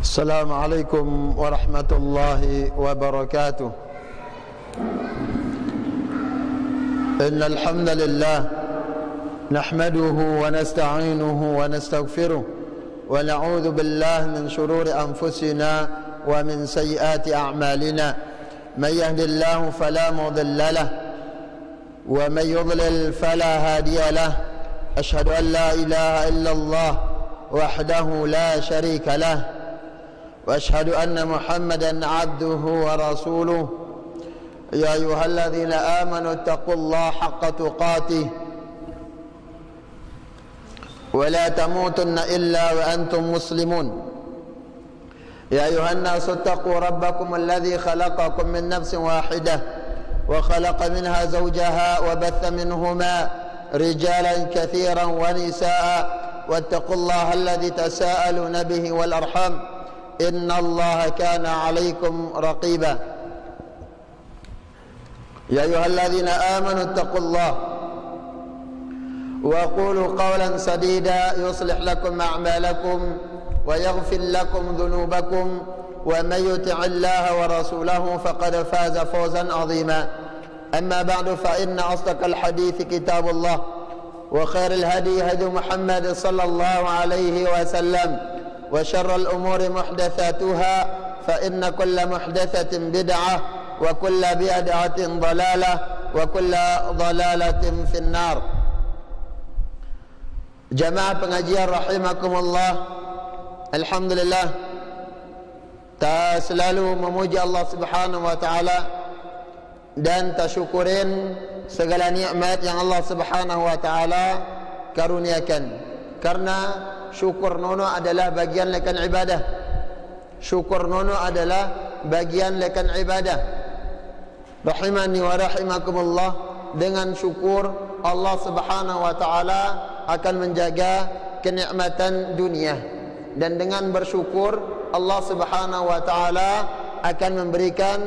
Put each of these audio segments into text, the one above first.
السلام عليكم ورحمة الله وبركاته. إن الحمد لله نحمده ونستعينه ونستغفره ونعوذ بالله من شرور أنفسنا ومن سيئات أعمالنا. من يهد الله فلا مضل له ومن يضلل فلا هادي له. أشهد أن لا إله إلا الله وحده لا شريك له وأشهد أن محمدا عبده ورسوله. يا أيها الذين آمنوا اتقوا الله حق تقاته ولا تموتن إلا وأنتم مسلمون. يا أيها الناس اتقوا ربكم الذي خلقكم من نفس واحدة وخلق منها زوجها وبث منهما رجالا كثيرا ونساء واتقوا الله الذي تساءلون به والأرحام إن الله كان عليكم رقيبا. يا أيها الذين آمنوا اتقوا الله وقولوا قولا سديدا يصلح لكم أعمالكم ويغفر لكم ذنوبكم ومن يطع الله ورسوله فقد فاز فوزا عظيما. أما بعد فإن أصدق الحديث كتاب الله وخير الهدي هدي محمد صلى الله عليه وسلم وشر الأمور محدثاتها فإن كل محدثة بدعة وكل بدعة ضلالة وكل ضلالة في النار. Jamaah pengajian rahimakumullah, alhamdulillah, ta selalu memuji Allah Subhanahu wa taala dan tasyukurin segala nikmat yang Allah Subhanahu wa taala karuniakan. Karena syukur nono adalah bagian lekan ibadah. Syukur nono adalah bagian lekan ibadah. Rahimani wa rahimakumullah, dengan syukur Allah Subhanahu wa taala akan menjaga kenikmatan dunia, dan dengan bersyukur Allah Subhanahu wa taala akan memberikan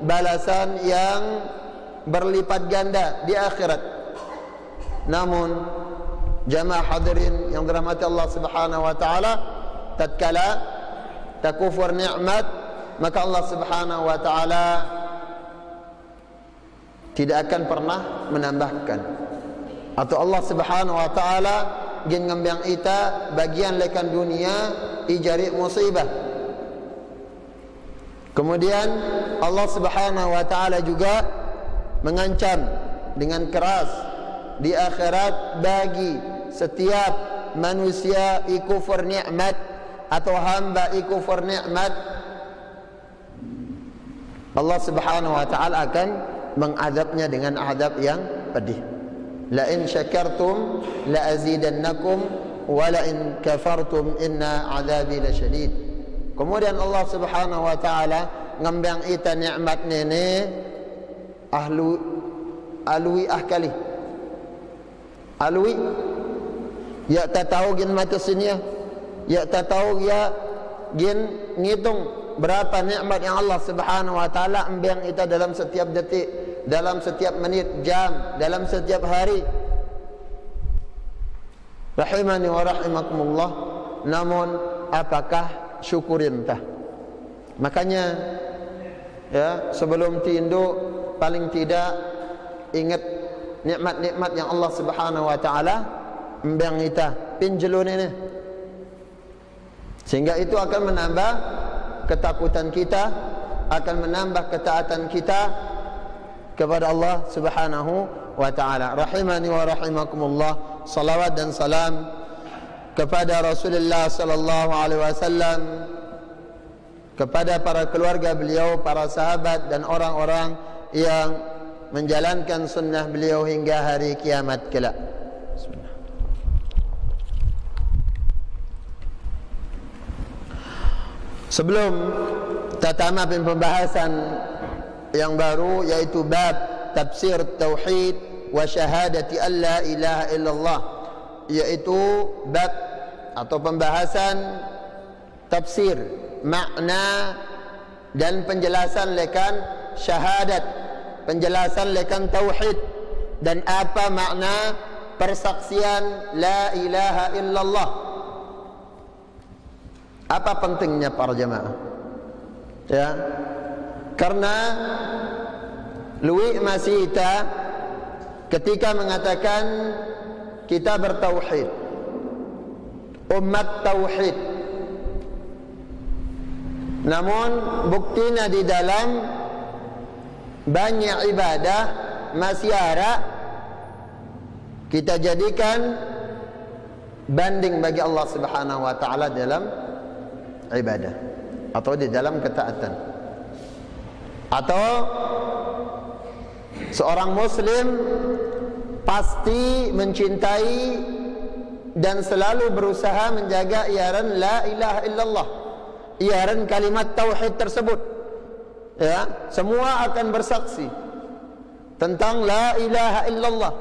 balasan yang berlipat ganda di akhirat. Namun jamaah hadirin yang dirahmati Allah Subhanahu wa taala, tatkala takufur nikmat, maka Allah Subhanahu wa taala tidak akan pernah menambahkan, atau Allah Subhanahu wa taala gin ngambiang ita bagian lekan dunia ijari musibah. Kemudian Allah Subhanahu wa taala juga mengancam dengan keras di akhirat bagi setiap manusia ikufur nikmat atau hamba ikufur nikmat, Allah Subhanahu wa taala akan mengadabnya dengan adab yang pedih. La in syakartum la azidannakum wa la in kafartum inna azabi lasyadid. Kemudian Allah Subhanahu wa taala ngambang ita nikmat nene alui ahkali. Alui ya tak tahu gin mata sinia, ya tak tahu ya gin ngitung berapa nikmat yang Allah Subhanahu wa taala ambiang kita dalam setiap detik, dalam setiap menit, jam, dalam setiap hari. Rahimani wa rahimakumullah. Namun apakah syukurin tah? Makanya ya, sebelum tinduk paling tidak ingat nikmat-nikmat yang Allah Subhanahu wa taala ambiang kita pinjelun ini, sehingga itu akan menambah ketakutan kita, akan menambah ketaatan kita kepada Allah Subhanahu wa taala. Rahimani wa rahimakumullah. Salawat dan salam kepada Rasulullah sallallahu alaihi wasallam, kepada para keluarga beliau, para sahabat dan orang-orang yang menjalankan sunnah beliau hingga hari kiamat kelak. Sebelum tatama pembahasan yang baru, yaitu bab tafsir tauhid wa syahadati alla ilaha illallah, yaitu bab atau pembahasan tafsir, makna dan penjelasan lekan syahadat, penjelasan lekan tauhid, dan apa makna persaksian la ilaha illallah. Apa pentingnya para jemaah? Ya, karena Luwi Masita ketika mengatakan kita bertauhid, umat tauhid, namun buktinya di dalam banyak ibadah masih ada kita jadikan banding bagi Allah Subhanahu wa taala dalam ibadah atau di dalam ketaatan. Atau seorang muslim pasti mencintai dan selalu berusaha menjaga iaran la ilaha illallah, iaran kalimat tauhid tersebut. Ya, semua akan bersaksi tentang la ilaha illallah.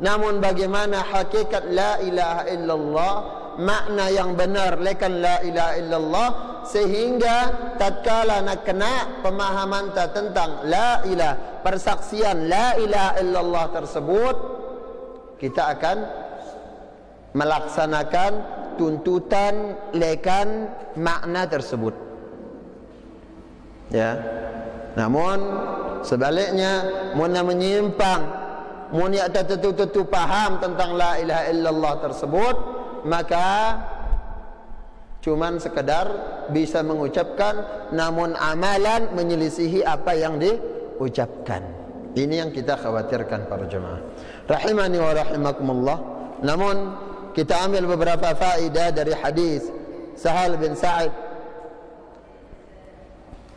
Namun bagaimana hakikat la ilaha illallah, makna yang benar lekan la ilaha illallah, sehingga tatkala nak kena pemahaman tentang la ilaha, persaksian la ilaha illallah tersebut, kita akan melaksanakan tuntutan lekan makna tersebut. Ya. Namun sebaliknya, mun menyimpang, mun ya tertentu paham tentang la ilaha illallah tersebut, maka cuman sekedar bisa mengucapkan, namun amalan menyelisihi apa yang diucapkan. Ini yang kita khawatirkan para jemaah. Rahimani wa rahimakumullah. Namun kita ambil beberapa faedah dari hadis Sahal bin Sa'id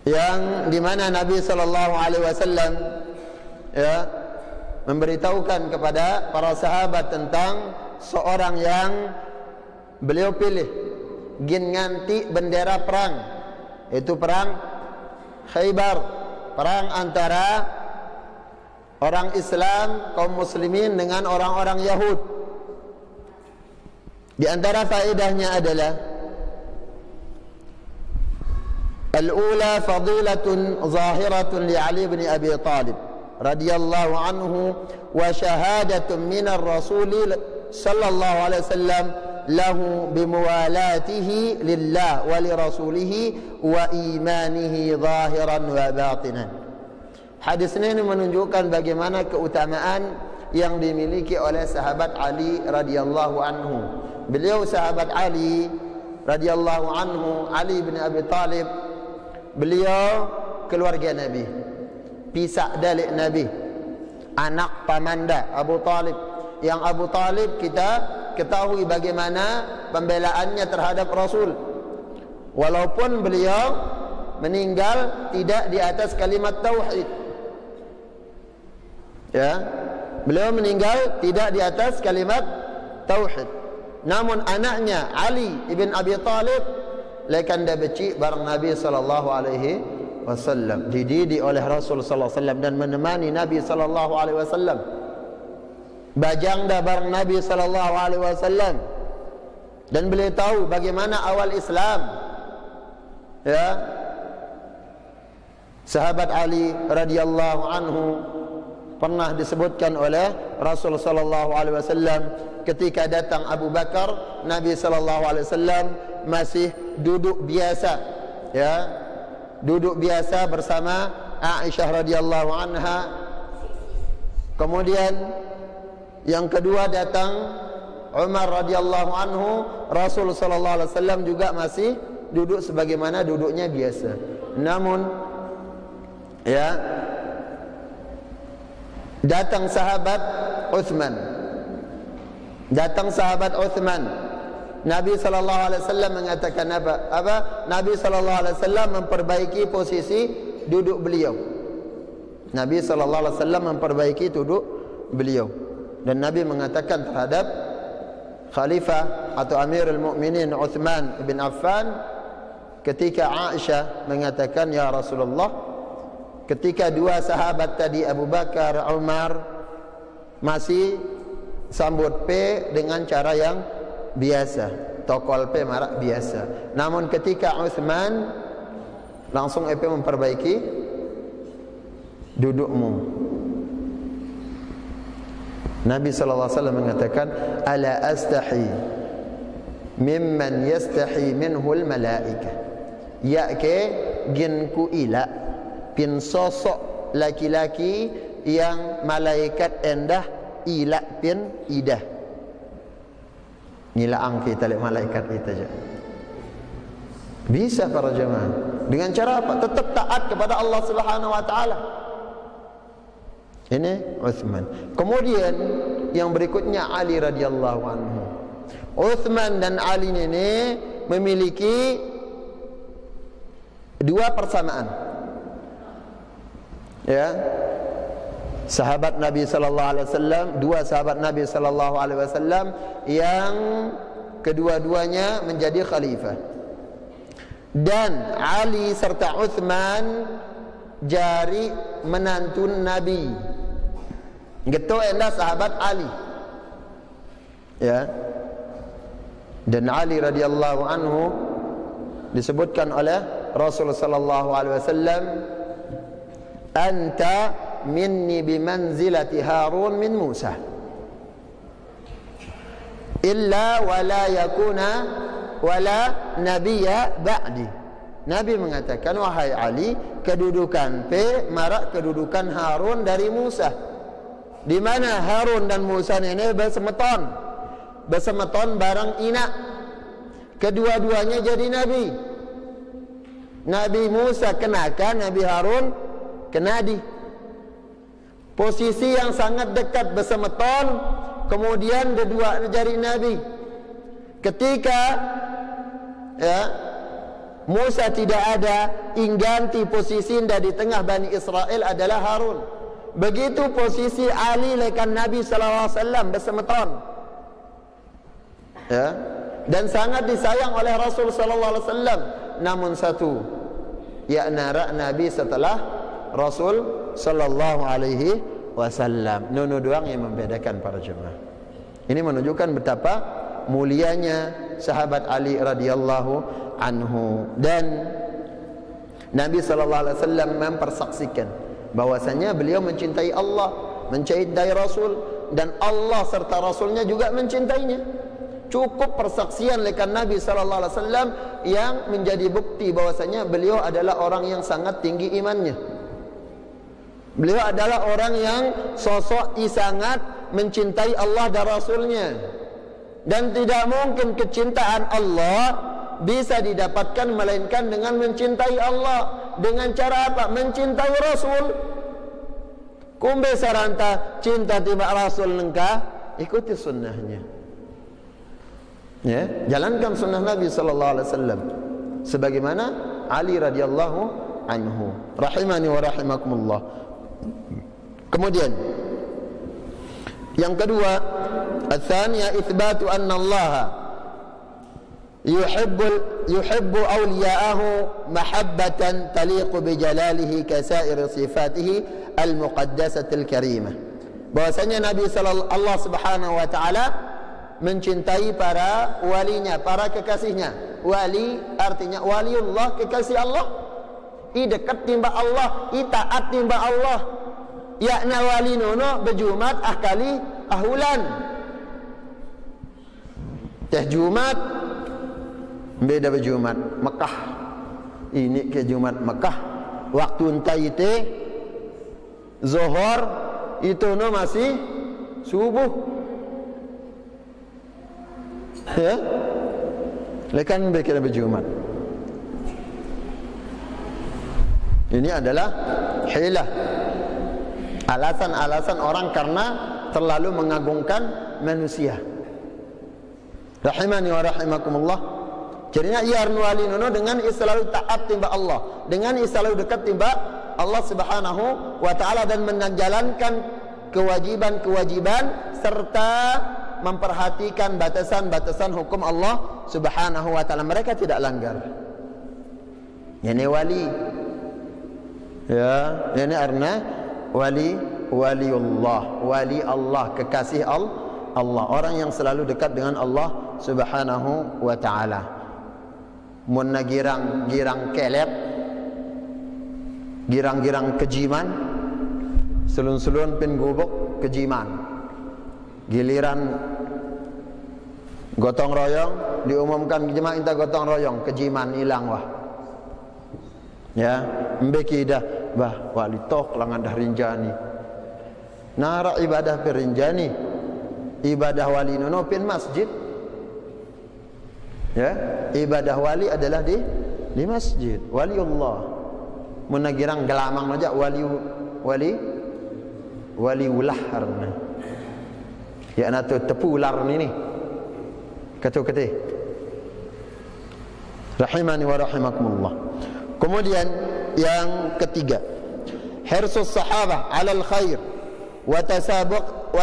yang dimana Nabi SAW ya memberitahukan kepada para sahabat tentang seorang yang beliau pilih gin nganti bendera perang, itu perang Khaybar, perang antara orang Islam kaum muslimin dengan orang-orang Yahud. Di antara faedahnya adalah al-ula fadilatun zahiratun li Ali bin Abi Talib radhiyallahu anhu wa syahadatun minar rasul sallallahu alaihi wasallam lahu bimuwalatihi lillah wa li rasulihi wa imanihi zahiran wa batinan. Hadis ini menunjukkan bagaimana keutamaan yang dimiliki oleh sahabat Ali radhiyallahu anhu. Beliau sahabat Ali radhiyallahu anhu, Ali bin Abi Talib, beliau keluarga Nabi, pisak dalik Nabi, anak pamanda Abu Talib. Yang Abu Talib kita ketahui bagaimana pembelaannya terhadap Rasul, walaupun beliau meninggal tidak di atas kalimat tauhid. Ya, beliau meninggal tidak di atas kalimat tauhid. Namun anaknya Ali ibn Abi Talib lekan dia becik bareng Nabi sallallahu alaihi wasallam, dididik oleh Rasul sallallahu alaihi wasallam dan menemani Nabi sallallahu alaihi wasallam. Bajang dah bareng Nabi sallallahu alaihi wasallam dan beliau tahu bagaimana awal Islam. Ya. Sahabat Ali radhiyallahu anhu pernah disebutkan oleh Rasul sallallahu alaihi wasallam ketika datang Abu Bakar, Nabi sallallahu alaihi wasallam masih duduk biasa, ya, duduk biasa bersama Aisyah radhiyallahu anha. Kemudian yang kedua datang Umar radhiyallahu anhu, Rasul sallallahu alaihi wasallam juga masih duduk sebagaimana duduknya biasa. Namun ya, datang sahabat Uthman. Datang sahabat Uthman. Nabi sallallahu alaihi wasallam mengatakan apa? Nabi sallallahu alaihi wasallam memperbaiki posisi duduk beliau. Nabi sallallahu alaihi wasallam memperbaiki duduk beliau. Dan Nabi mengatakan terhadap Khalifah atau Amirul Mukminin Uthman bin Affan ketika Aisyah mengatakan, ya Rasulullah, ketika dua sahabat tadi Abu Bakar, Umar masih sambut P dengan cara yang biasa, tokol P marak biasa. Namun ketika Uthman langsung EP memperbaiki dudukmu. Nabi sallallahu alaihi wasallam mengatakan, ala astahi mimman yastahi minhul malaikah, yake gin ku ila pin sosok laki-laki yang malaikat endah ila pin idah. Nilaang kita lihat malaikat kita je. Bisa para jemaah. Dengan cara apa? Tetap taat kepada Allah Subhanahu wa taala. Ini Uthman. Kemudian yang berikutnya Ali radhiyallahu anhu. Uthman dan Ali ini memiliki dua persamaan. Ya. Sahabat Nabi sallallahu alaihi wasallam, dua sahabat Nabi sallallahu alaihi wasallam yang kedua-duanya menjadi khalifah. Dan Ali serta Uthman jari menantu Nabi. Gitu adalah sahabat Ali. Ya. Dan Ali radhiyallahu anhu disebutkan oleh Rasul sallallahu alaihi wasallam, anta minni bimanzilati Harun min Musa illa wala yakuna wala nabiyya ba'di. Nabi mengatakan, wahai Ali, kedudukan marak kedudukan Harun dari Musa. Di mana Harun dan Musa ini bersemeton barang inak. Kedua-duanya jadi nabi. Nabi Musa kenakan, Nabi Harun kenadi. Posisi yang sangat dekat bersemeton, kemudian kedua jadi nabi. Ketika Musa tidak ada, ingganti posisi di tengah Bani Israel adalah Harun. Begitu posisi Ali lekan Nabi sallallahu alaihi wasallam bersemeton. Ya. Dan sangat disayang oleh Rasul sallallahu alaihi wasallam. Namun satu, nara Nabi setelah Rasul sallallahu alaihi wasallam. Nono doang yang membedakan para jemaah. Ini menunjukkan betapa mulianya sahabat Ali radhiyallahu anhu. Dan Nabi sallallahu alaihi wasallam mempersaksikan bahwasanya beliau mencintai Allah, mencintai Rasul, dan Allah serta Rasulnya juga mencintainya. Cukup persaksian lekan Nabi sallallahu alaihi wasallam yang menjadi bukti bahwasanya beliau adalah orang yang sangat tinggi imannya. Beliau adalah orang yang sosok sangat mencintai Allah dan Rasulnya. Dan tidak mungkin kecintaan Allah bisa didapatkan melainkan dengan mencintai Allah. Dengan cara apa? Mencintai Rasul. Kumbe saranta cinta tiba Rasul nengka, ikuti sunnahnya. Ya, jalankan sunnah Nabi sallallahu alaihi wasallam sebagaimana Ali radhiyallahu anhu. Rahimani wa rahimakumullah. Kemudian yang kedua, ats-tsaniyah itsbatu anna Allah yuhibbu awliya'ahu mahabbatan taliqu bi jalalihi ka sa'iri sifatihi al-muqaddasatil karimah. Bahwasanya Nabi sallallahu Allah Subhanahu wa taala mencintai para walinya, para kekasihnya. Wali artinya waliullah, kekasih Allah. I dekat timba Allah, i taat timba Allah. Yakna wali nono berjumat kali ahulan. Teh Jumat beda berjumat Mekah. Ini ke Jumat Mekah. Waktu entai te Zuhur itu no masih subuh. Ya, lekan berkira berjumat. Ini adalah hilah, alasan-alasan orang karena terlalu mengagungkan manusia. Rahimani wa rahimakumullah. Jadinya ia wali nono dengan selalu taat timba Allah, dengan selalu dekat timba Allah Subhanahu wa taala dan menjalankan kewajiban-kewajiban serta memperhatikan batasan-batasan hukum Allah Subhanahu wa taala. Mereka tidak langgar. Ini wali. Ya, ini arna waliullah, wali Allah, kekasih Allah, orang yang selalu dekat dengan Allah Subhanahu wa taala. Mun girang kelep, girang kejiman, selun-selun pin gubuk kejiman. Giliran Gotong royong diumumkan jemaah kita gotong royong, kejiman hilang wah. Ya, mbeki dah bah wali tok langan dah rinjani. Nara ibadah perinjani. Ibadah wali nono pin masjid. Ya, ibadah wali adalah di masjid. Waliullah. Munagirang gelamang aja wali ular. Ya na tu tepu ular ni. Kata-kata. Rahimani wa rahimakumullah. Kemudian yang ketiga, hirsus sahabah 'alal khair wa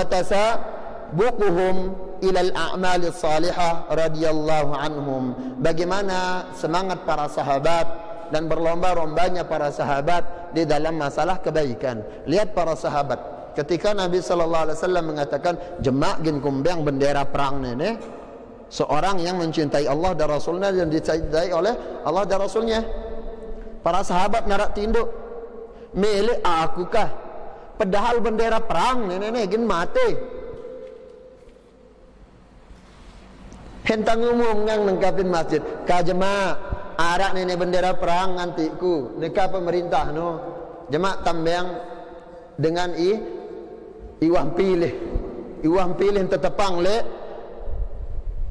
tasabuquhum ila al-a'mal as-salihah radhiyallahu anhum. Bagaimana semangat para sahabat dan berlomba-lombanya para sahabat di dalam masalah kebaikan. Lihat para sahabat ketika Nabi sallallahu alaihi wasallam mengatakan jemak gin kumbang bendera perang ini, seorang yang mencintai Allah dan Rasulnya dan dicintai oleh Allah dan Rasulnya. Para sahabat narak tinduk, milik aku kah? Padahal bendera perang nenek gin mati. Hentang umum ngang nengkapin masjid. Ka jemaah arak nenek bendera perang ngantiku. Neka pemerintah no. Jemaah tambang dengan iwang pilih tetapang le.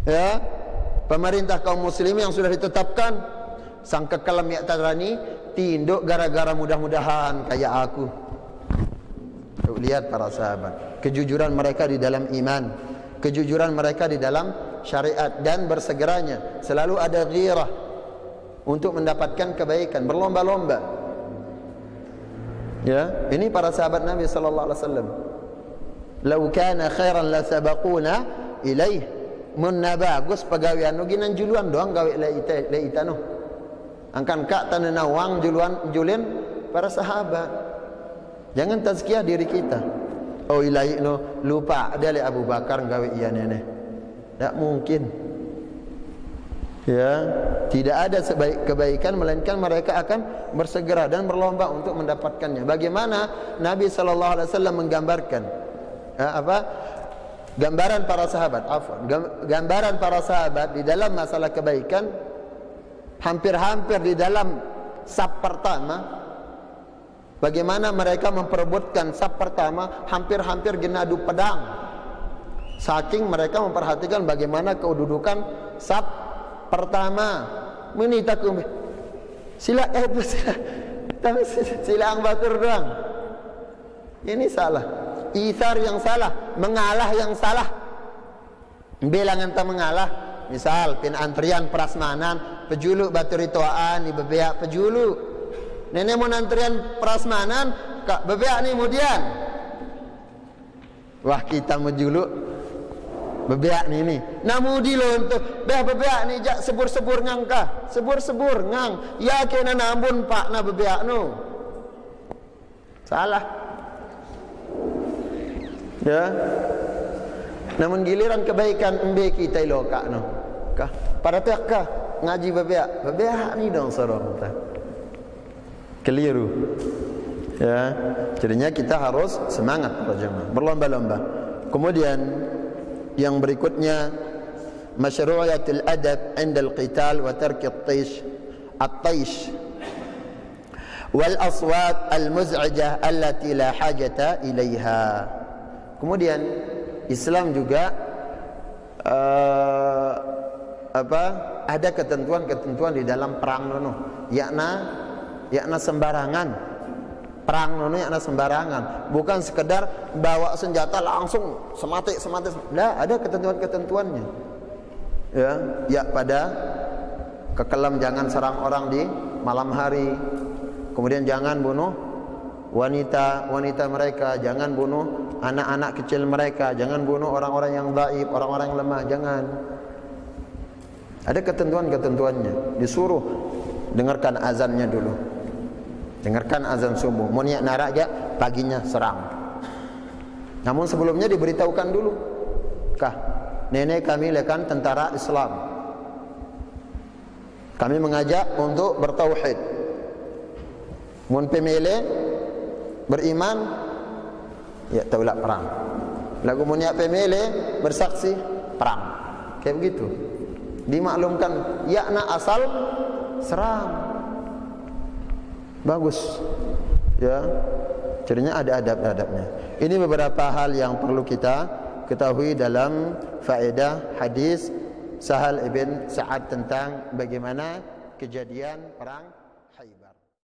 Ya, pemerintah kaum muslimin yang sudah ditetapkan sang kekalam yaktarani tinduk gara-gara mudah-mudahan kayak aku. Lihat para sahabat, kejujuran mereka di dalam iman, kejujuran mereka di dalam syariat, dan bersegeranya selalu ada ghirah untuk mendapatkan kebaikan, berlomba-lomba. Ya, ini para sahabat Nabi sallallahu alaihi wasallam. Lau kana khairan la sabaquna ilaih. Mun bagus pegawaian nu ginan juluan doang gawe le ita no. Angkan kak tanah nawang julin para sahabat. Jangan tazkiyah diri kita. Oh ilahi no lupa ada le Abu Bakar gawe iya nenek. Tak mungkin. Ya, tidak ada kebaikan melainkan mereka akan bersegera dan berlomba untuk mendapatkannya. Bagaimana Nabi sallallahu alaihi wasallam menggambarkan gambaran para sahabat, gambaran para sahabat di dalam masalah kebaikan, hampir-hampir di dalam saf pertama, bagaimana mereka memperebutkan saf pertama, hampir-hampir genadu pedang, saking mereka memperhatikan bagaimana kedudukan saf pertama. Menita kumbe sila tapi sila ang batur doang. Ini salah. Ithar yang salah, mengalah yang salah. Bilangan tak mengalah. Misal pin antrian prasmanan, pejulu batu rituaan di bebeak pejulu. Nenek mau antrian prasmanan, kak bebeak ni kemudian. Wah kita menjulu bebeak ni. Namudi lo untuk bebeak ni jak sebur-sebur ngangkah, sebur-sebur ngang. Ya kena nambun pak na bebeak no. Salah. Ya. Namun giliran kebaikan embe kita loka no. Kah? Pada kah ngaji bebeak ni dong sorong ta. Keliru. Ya. Jadinya kita harus semangat para jemaah, berlomba-lomba. Kemudian yang berikutnya masyru'iyatul adab 'inda al-qital wa tark at-taish wal aswat al-muz'ijah allati la hajata ilaiha. Kemudian Islam juga ada ketentuan-ketentuan di dalam perang nono, yakna sembarangan. Perang nono yakna sembarangan, bukan sekedar bawa senjata langsung semati. Lah, ada ketentuan-ketentuannya. Ya pada kekelam jangan serang orang di malam hari. Kemudian jangan bunuh wanita mereka, jangan bunuh anak-anak kecil mereka, jangan bunuh orang-orang yang dhaif, orang-orang yang lemah, jangan. Ada ketentuan-ketentuannya. Disuruh dengarkan azannya dulu. Dengarkan azan subuh. Mau niat narak ya, paginya serang. Namun sebelumnya diberitahukan dulu. Kah, nenek kami lekan tentara Islam. Kami mengajak untuk bertauhid. Mun pemilih beriman, ya taulah perang. Lagu mun niat pemilih bersaksi perang. kayak begitu. Dimaklumkan yakna asal seram. Bagus. Ya. Jadinya ada adab-adabnya. Ini beberapa hal yang perlu kita ketahui dalam faedah hadis Sahal ibn Sa'ad tentang bagaimana kejadian perang